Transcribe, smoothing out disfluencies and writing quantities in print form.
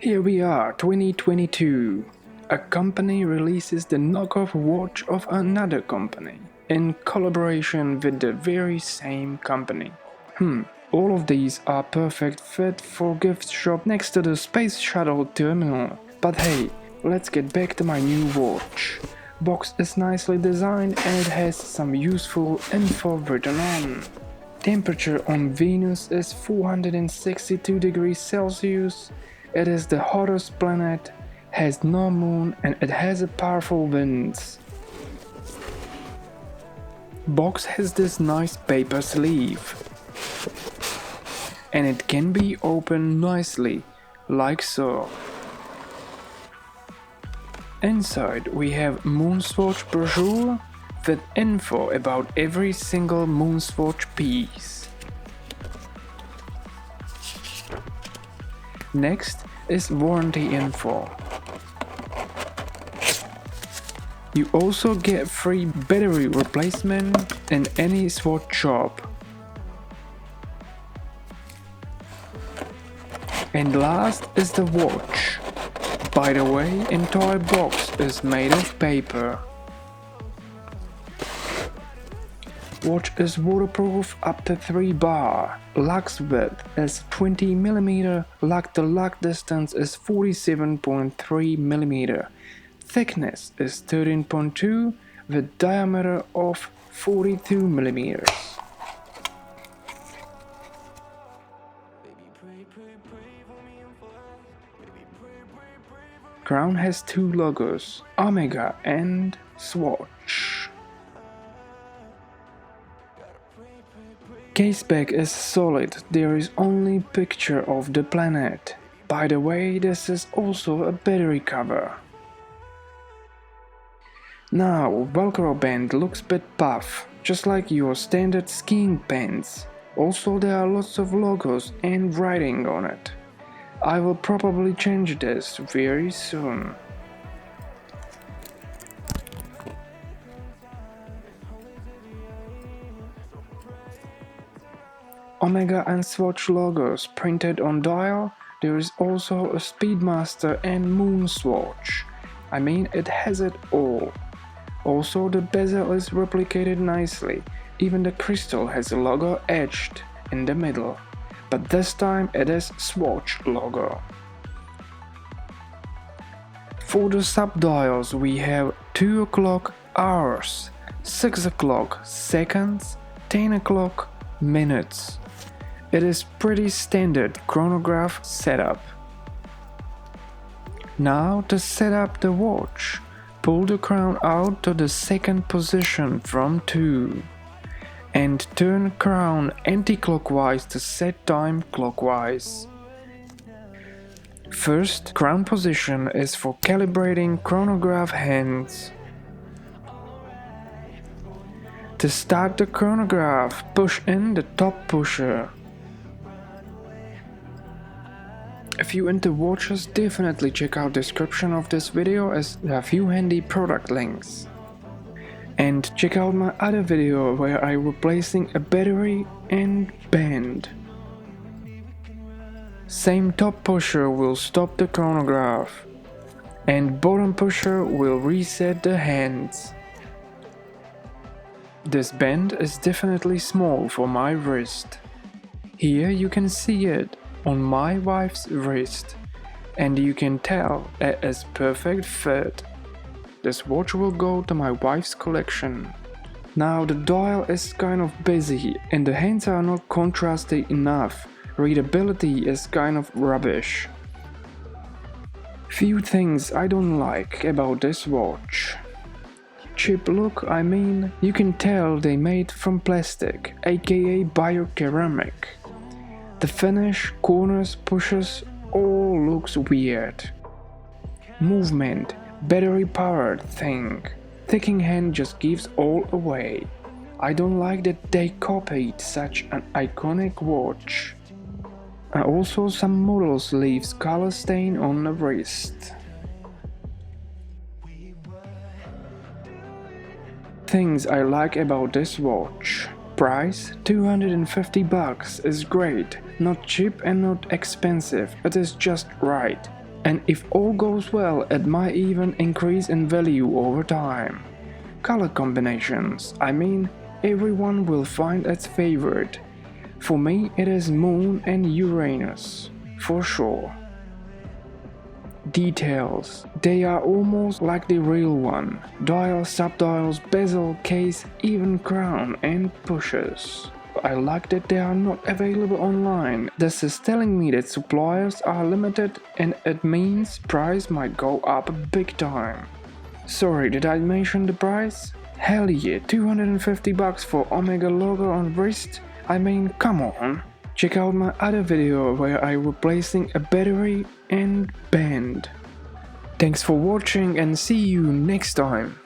Here we are, 2022. A company releases the knockoff watch of another company in collaboration with the very same company. All of these are perfect fit for gift shop next to the space shuttle terminal. But hey, let's get back to my new watch. Box is nicely designed and it has some useful info written on. Temperature on Venus is 462 degrees Celsius. It is the hottest planet, has no moon, and it has a powerful winds. Box has this nice paper sleeve. And it can be opened nicely, like so. Inside we have MoonSwatch brochure with info about every single MoonSwatch piece. Next is warranty info. You also get free battery replacement in any Swatch shop. And last is the watch. By the way, entire box is made of paper. Watch is waterproof up to 3 bar. Lux width is 20 mm. Lug to lug distance is 47.3 mm. Thickness is 13.2 with diameter of 42 mm. Crown has 2 logos, Omega and Swatch. Case back is solid, there is only picture of the planet. By the way, this is also a battery cover. Now, Velcro band looks bit puff, just like your standard skiing pants. Also there are lots of logos and writing on it. I will probably change this very soon. Omega and Swatch logos printed on dial. There is also a Speedmaster and MoonSwatch. I mean, it has it all. Also the bezel is replicated nicely. Even the crystal has a logo etched in the middle. But this time it is Swatch logo. For the subdials we have 2 o'clock hours, 6 o'clock seconds, 10 o'clock minutes. It is pretty standard chronograph setup. Now to set up the watch, pull the crown out to the second position from 2. And turn crown anti-clockwise to set time clockwise. First crown position is for calibrating chronograph hands. To start the chronograph, push in the top pusher. If you into watches, definitely check out the description of this video as there are a few handy product links. And check out my other video where I'm replacing a battery and band. Same top pusher will stop the chronograph. And bottom pusher will reset the hands. This band is definitely small for my wrist. Here you can see it on my wife's wrist. And you can tell it is perfect fit. This watch will go to my wife's collection. Now the dial is kind of busy and the hands are not contrasty enough. Readability is kind of rubbish. Few things I don't like about this watch. Cheap look, I mean, you can tell they made from plastic, aka bioceramic. The finish, corners, pushes, all looks weird. Movement. Battery powered thing. Thinking hand just gives all away. I don't like that they copied such an iconic watch. Also some models leaves color stain on the wrist. Things I like about this watch. Price $250 is great. Not cheap and not expensive, it is just right. And if all goes well, it might even increase in value over time. Color combinations, I mean, everyone will find its favorite. For me, it is Moon and Uranus, for sure. Details, they are almost like the real one. Dials, subdials, bezel, case, even crown and pushers. I like that they are not available online. This is telling me that suppliers are limited and it means price might go up big time. Sorry, did I mention the price? Hell yeah, $250 for Omega logo on wrist? I mean, come on. Check out my other video where I'm replacing a battery and band. Thanks for watching and see you next time.